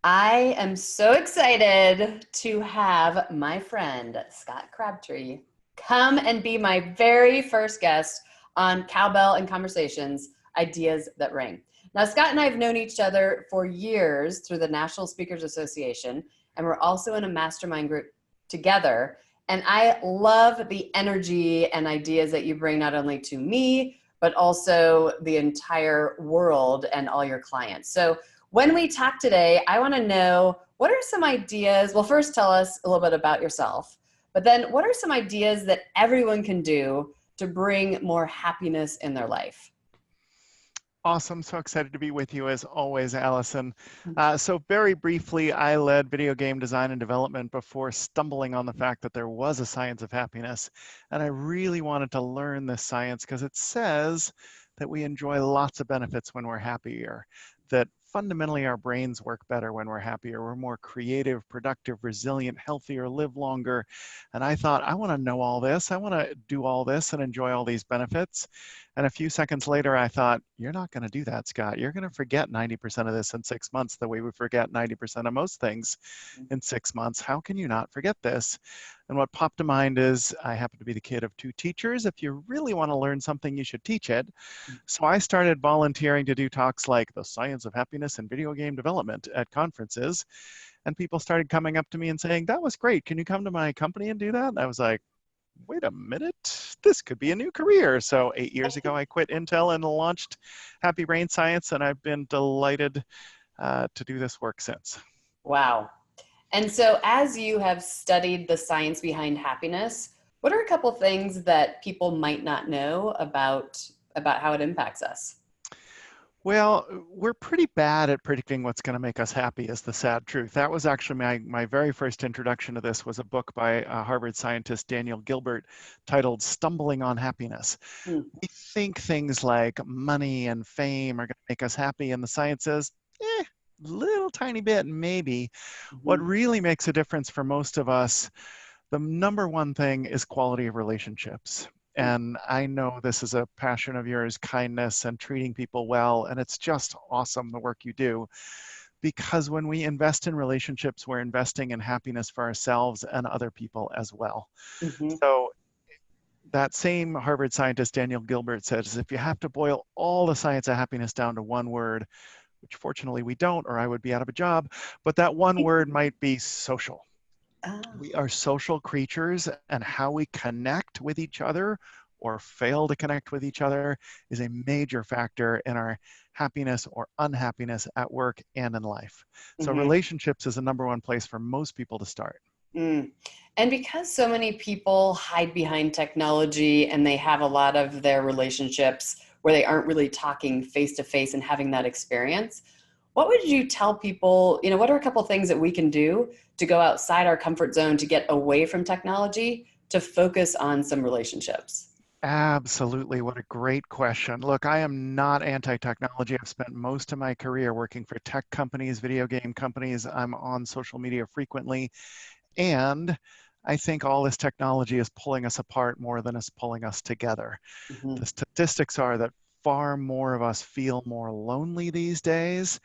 I am so excited to have my friend Scott Crabtree come and be my very first guest on Cowbell and Conversations Ideas That Ring. Now, Scott and I have known each other for years through the National Speakers Association, and we're also in a mastermind group together. And I love the energy and ideas that you bring not only to me, but also the entire world and all your clients. So when we talk today, I want to know, what are some ideas? Well, first tell us a little bit about yourself, but then what are some ideas that everyone can do to bring more happiness in their life? Awesome. So excited to be with you as always, Allison. So very briefly, I led video game design and development before stumbling on the fact that there was a science of happiness. And I really wanted to learn this science because it says that we enjoy lots of benefits when we're happier, that fundamentally our brains work better when we're happier. We're more creative, productive, resilient, healthier, live longer. And I thought, I want to know all this. I want to do all this and enjoy all these benefits. And a few seconds later, I thought, you're not going to do that, Scott. You're going to forget 90% of this in 6 months the way we forget 90% of most things in 6 months. How can you not forget this? And what popped to mind is I happen to be the kid of two teachers. If you really want to learn something, you should teach it. So I started volunteering to do talks like the science of happiness and video game development at conferences. And people started coming up to me and saying, that was great. Can you come to my company and do that? And I was like, wait a minute, this could be a new career. So 8 years ago, I quit Intel and launched Happy Brain Science, and I've been delighted to do this work since. Wow. And so as you have studied the science behind happiness, what are a couple things that people might not know about how it impacts us? Well, we're pretty bad at predicting what's going to make us happy is the sad truth. That was actually my very first introduction to this was a book by Harvard scientist Daniel Gilbert titled Stumbling on Happiness. Hmm. We think things like money and fame are going to make us happy, and the science says, little tiny bit, maybe. What Mhm. really makes a difference for most of us, the number one thing is quality of relationships. And I know this is a passion of yours, kindness and treating people well. And it's just awesome the work you do. Because when we invest in relationships, we're investing in happiness for ourselves and other people as well. Mhm. So that same Harvard scientist, Daniel Gilbert, says if you have to boil all the science of happiness down to one word, which fortunately we don't, or I would be out of a job, but that one word might be social. Ah. We are social creatures, and how we connect with each other or fail to connect with each other is a major factor in our happiness or unhappiness at work and in life. So Mhm. relationships is the number one place for most people to start. Mm. And because so many people hide behind technology and they have a lot of their relationships where they aren't really talking face to face and having that experience, what would you tell people? What are a couple things that we can do to go outside our comfort zone to get away from technology to focus on some relationships? Absolutely. What a great question. Look, I am not anti-technology. I've spent most of my career working for tech companies, video game companies. I'm on social media frequently. And I think all this technology is pulling us apart more than it's pulling us together. Mhm. The statistics are that far more of us feel more lonely these days.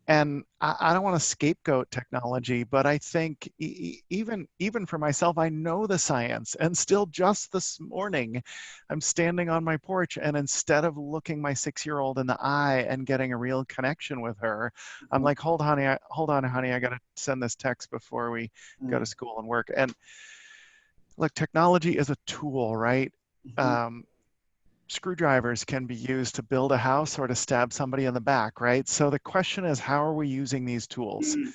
And I don't want to scapegoat technology, but I think even for myself, I know the science. And still just this morning, I'm standing on my porch, and instead of looking my 6-year-old in the eye and getting a real connection with her, I'm Mhm. like, hold on, honey, I got to send this text before we go to school and work. And look, technology is a tool, right? Mhm. Um, Screwdrivers can be used to build a house or to stab somebody in the back, right? So the question is, how are we using these tools? Mhm.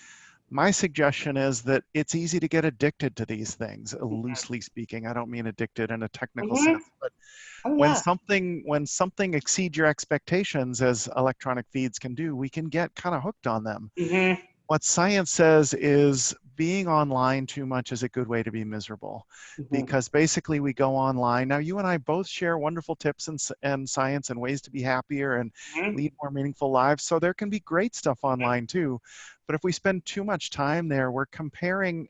My suggestion is that it's easy to get addicted to these things, loosely speaking. I don't mean addicted in a technical Mhm. sense, but Oh when yeah. something exceeds your expectations, as electronic feeds can do, we can get kind of hooked on them. Mhm. What science says is being online too much is a good way to be miserable, Mhm. because basically we go online. Now, you and I both share wonderful tips and science and ways to be happier and Mhm. lead more meaningful lives. So there can be great stuff online too. But if we spend too much time there, we're comparing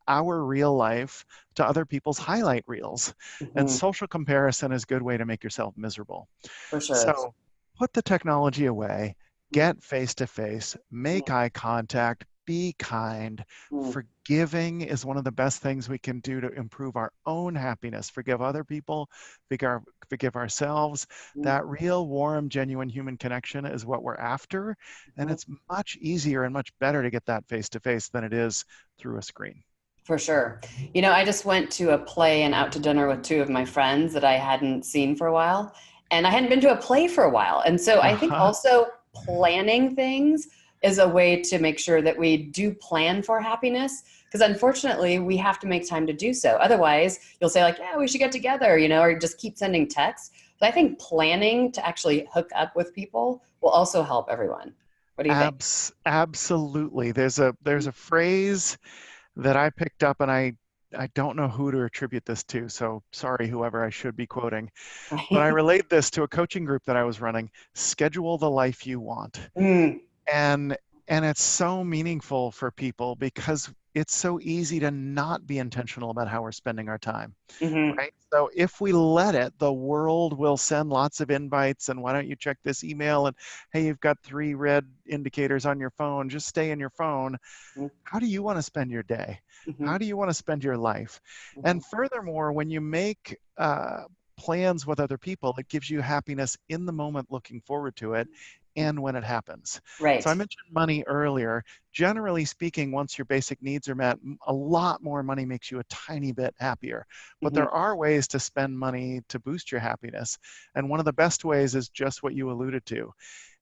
our real life to other people's highlight reels. And Mhm. social comparison is a good way to make yourself miserable. For sure. So put the technology away, Mhm. get face to face, make eye contact, be kind. Mm, Forgiving is one of the best things we can do to improve our own happiness. Forgive other people, forgive ourselves. mm, That real, warm, genuine human connection is what we're after. And mm. it's much easier and much better to get that face to face than it is through a screen. For sure. I just went to a play and out to dinner with two of my friends that I hadn't seen for a while. And I hadn't been to a play for a while. And so I think Uh-huh. also planning things is a way to make sure that we do plan for happiness. Because unfortunately, we have to make time to do so. Otherwise, you'll say, like, yeah, we should get together, or just keep sending texts. But I think planning to actually hook up with people will also help everyone. What do you think? Absolutely. There's a phrase that I picked up, and I don't know who to attribute this to, so sorry, whoever I should be quoting. But I Right? relayed this to a coaching group that I was running: schedule the life you want. Mm, And and it's so meaningful for people because it's so easy to not be intentional about how we're spending our time, hmm. right? So if we let it, the world will send lots of invites and why don't you check this email, and hey, you've got 3 red indicators on your phone, just stay in your phone. How do you want to spend your day? Hmm. How do you want to spend your life? Hmm. And furthermore, when you make plans with other people, it gives you happiness in the moment looking forward to it and when it happens. So I Right. mentioned money earlier. Generally speaking, once your basic needs are met, a lot more money makes you a tiny bit happier. But Hmm. there are ways to spend money to boost your happiness. And one of the best ways is just what you alluded to.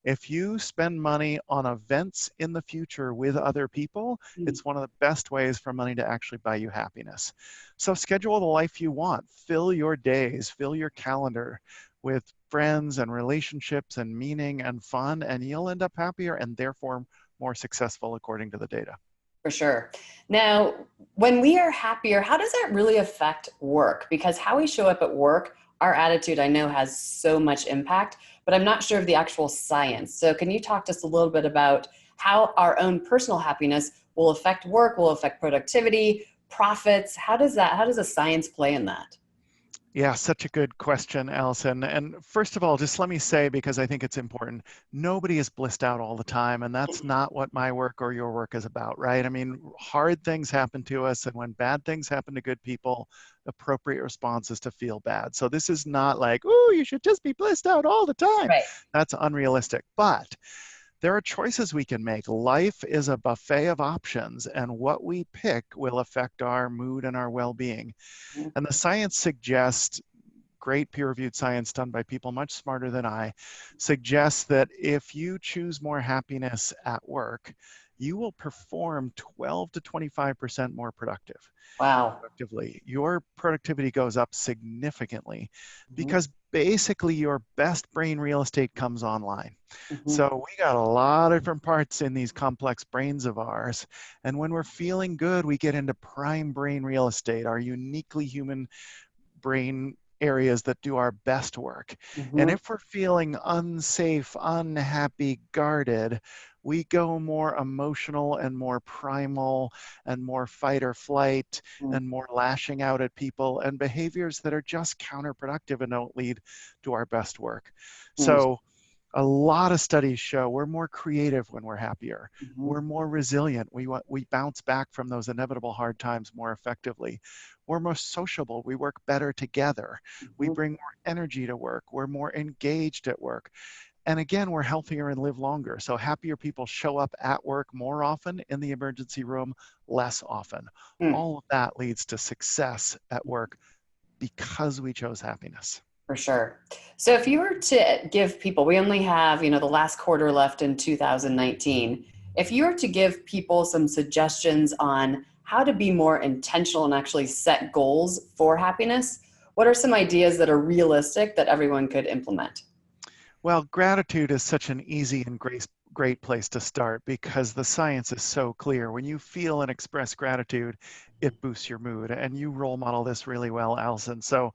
If you spend money on events in the future with other people, it's one of the best ways for money to actually buy you happiness. So schedule the life you want. Fill your days, fill your calendar with friends and relationships and meaning and fun, and you'll end up happier and therefore more successful according to the data. For sure. Now, when we are happier, how does that really affect work? Because how we show up at work, our attitude, I know, has so much impact, but I'm not sure of the actual science. So, can you talk to us a little bit about how our own personal happiness will affect work, will affect productivity, profits? How does the science play in that? Yeah, such a good question, Allison. And first of all, just let me say, because I think it's important, nobody is blissed out all the time. And that's not what my work or your work is about, right? I mean, hard things happen to us. And when bad things happen to good people, appropriate response is to feel bad. So this is not like, oh, you should just be blissed out all the time. Right. That's unrealistic. But there are choices we can make. Life is a buffet of options, and what we pick will affect our mood and our well being. And the science suggests, great peer-reviewed science done by people much smarter than I, suggests that if you choose more happiness at work, you will perform 12 to 25% more Wow. productively. Your productivity goes up significantly Hmm. because basically your best brain real estate comes online. Hmm. So we got a lot of different parts in these complex brains of ours. And when we're feeling good, we get into prime brain real estate, our uniquely human brain areas that do our best work. And Hmm. if we're feeling unsafe, unhappy, guarded, we go more emotional and more primal and more fight or flight and more lashing out at people and behaviors that are just counterproductive and don't lead to our best work. So a lot of studies show we're more creative when we're happier. Hmm. We're more resilient. We bounce back from those inevitable hard times more effectively. We're more sociable. We work better together. We Hmm. bring more energy to work. We're more engaged at work. And again, we're healthier and live longer. So happier people show up at work more often, in the emergency room less often. Hmm. All of that leads to success at work because we chose happiness. For sure. So if you were to give people, we only have, the last quarter left in 2019. If you were to give people some suggestions on how to be more intentional and actually set goals for happiness, what are some ideas that are realistic that everyone could implement? Well, gratitude is such an easy and great place to start because the science is so clear. When you feel and express gratitude, it boosts your mood. And you role model this really well, Allison. So,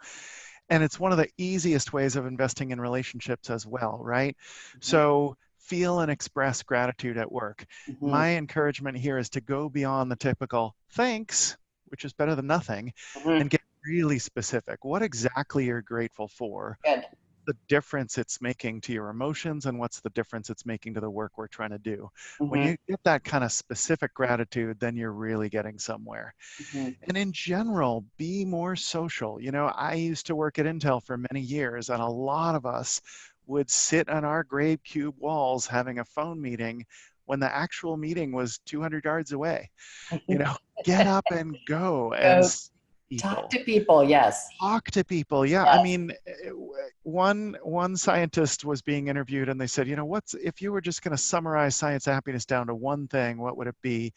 and it's one of the easiest ways of investing in relationships as well, right? So, feel and express gratitude at work. Mm-hmm. My encouragement here is to go beyond the typical thanks, which is better than nothing, Hmm. and get really specific. What exactly you're grateful for? Good. the difference it's making to your emotions and what's the difference it's making to the work we're trying to do. When Mm-hmm. you get that kind of specific gratitude, then you're really getting somewhere. Mm-hmm. And in general, be more social. You know, I used to work at Intel for many years, and a lot of us would sit on our grade cube walls having a phone meeting when the actual meeting was 200 yards away. You know, get up and go and Go see talk people. to people. Yes. Talk to people. Yeah, I Yes. mean, one scientist was being interviewed, and they said, you know, what's if you were just going to summarize science happiness down to one thing, what would it be?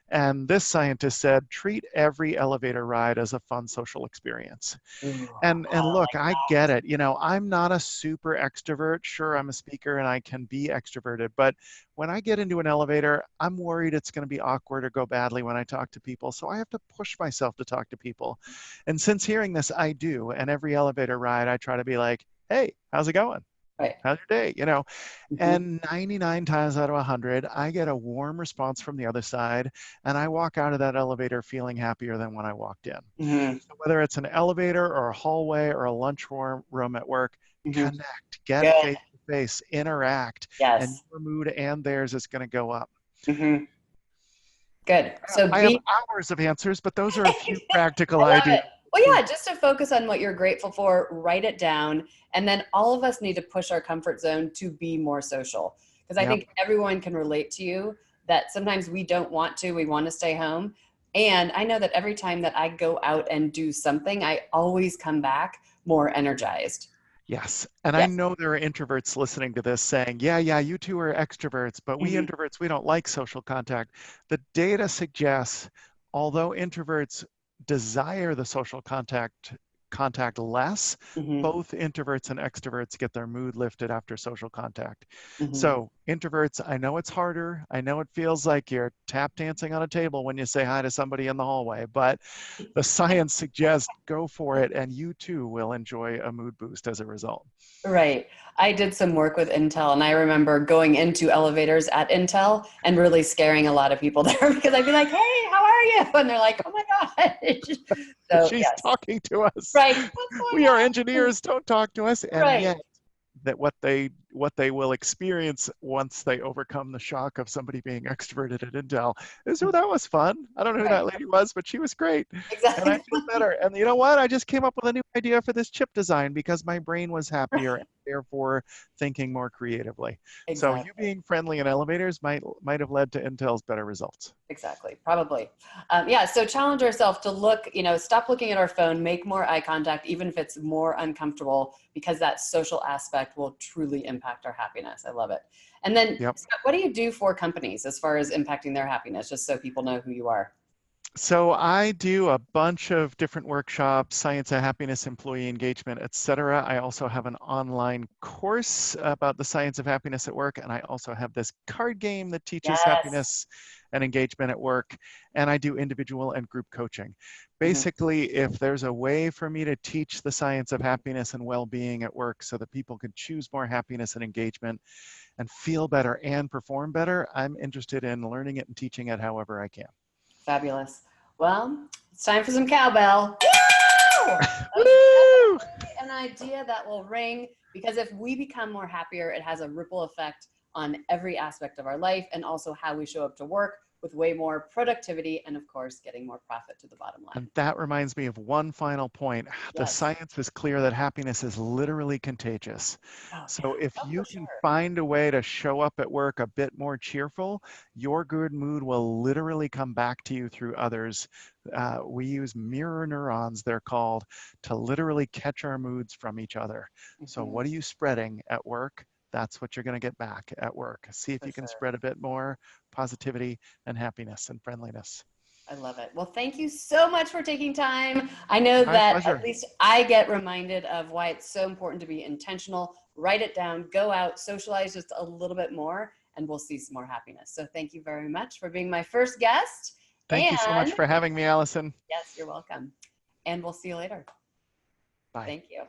And this scientist said, treat every elevator ride as a fun social experience. Ooh, And I look, like I get it. You know, I'm not a super extrovert. Sure, I'm a speaker and I can be extroverted, but when I get into an elevator, I'm worried it's going to be awkward or go badly when I talk to people. So I have to push myself to talk to people. And since hearing this, I do. And every elevator ride, I try to be like, hey, how's it going? right. How's your day? You know, Mm-hmm. and 99 times out of 100, I get a warm response from the other side, and I walk out of that elevator feeling happier than when I walked in. Mm-hmm. So whether it's an elevator or a hallway or a lunchroom at work, Mm-hmm. connect, get Good. face to face, interact, and Yes. your mood and theirs is going to go up. Mm-hmm. Good. So I have be hours of answers, but those are a few practical I love ideas. it. Well, yeah, just to focus on what you're grateful for, write it down. And then all of us need to push our comfort zone to be more social. Because I Yep. think everyone can relate to you that sometimes we don't want to, we want to stay home. And I know that every time that I go out and do something, I always come back more energized. Yes. And I Yes. know there are introverts listening to this saying, yeah, yeah, you two are extroverts, but we Hmm. introverts, we don't like social contact. The data suggests, although introverts desire the social contact less, Hmm. both introverts and extroverts get their mood lifted after social contact. Hmm. So introverts, I know it's harder. I know it feels like you're tap dancing on a table when you say hi to somebody in the hallway, but the science suggests go for it, and you too will enjoy a mood boost as a result. Right. I did some work with Intel, and I remember going into elevators at Intel and really scaring a lot of people there because I'd be like, "Hey, how are you?" And they're like, "Oh my gosh." So She's yes, talking to us. right. What's We are going on? engineers, don't talk to us. And Right. yet, that what they will experience once they overcome the shock of somebody being extroverted at Intel is, oh, that was fun. I don't know who Right. that lady was, but she was great. And I Exactly. feel better. And you know what? I just came up with a new idea for this chip design because my brain was happier and therefore thinking more creatively. So you Exactly. being friendly in elevators might have led to Intel's better results. Exactly. Probably. Yeah. So challenge ourselves to look, stop looking at our phone, make more eye contact, even if it's more uncomfortable, because that social aspect will truly impact our happiness. I love it. And then, Yep. Scott, what do you do for companies as far as impacting their happiness, just so people know who you are? So I do a bunch of different workshops, science of happiness, employee engagement, etc. I also have an online course about the science of happiness at work, and I also have this card game that teaches Yes. happiness and engagement at work, and I do individual and group coaching. Hmm. Basically, if there's a way for me to teach the science of happiness and well-being at work so that people can choose more happiness and engagement and feel better and perform better, I'm interested in learning it and teaching it however I can. Fabulous. Well, it's time for some cowbell. Woo! That was Woo! definitely an idea that will ring because if we become more happier, it has a ripple effect on every aspect of our life and also how we show up to work with way more productivity and, of course, getting more profit to the bottom line. And that reminds me of one final point. The Yes. science is clear that happiness is literally contagious. Oh, yeah. So if Oh, for you sure. can find a way to show up at work a bit more cheerful, your good mood will literally come back to you through others. We use mirror neurons, they're called, to literally catch our moods from each other. So Mhm. what are you spreading at work? That's what you're going to get back at work. See if For you can sure. spread a bit more positivity and happiness and friendliness. I love it. Well, thank you so much for taking time. I know My that at pleasure. least I get reminded of why it's so important to be intentional, write it down, go out, socialize just a little bit more, and we'll see some more happiness. So thank you very much for being my first guest. Thank you so much And for having me, Allison. yes, you're welcome. And we'll see you later. Bye. Thank you.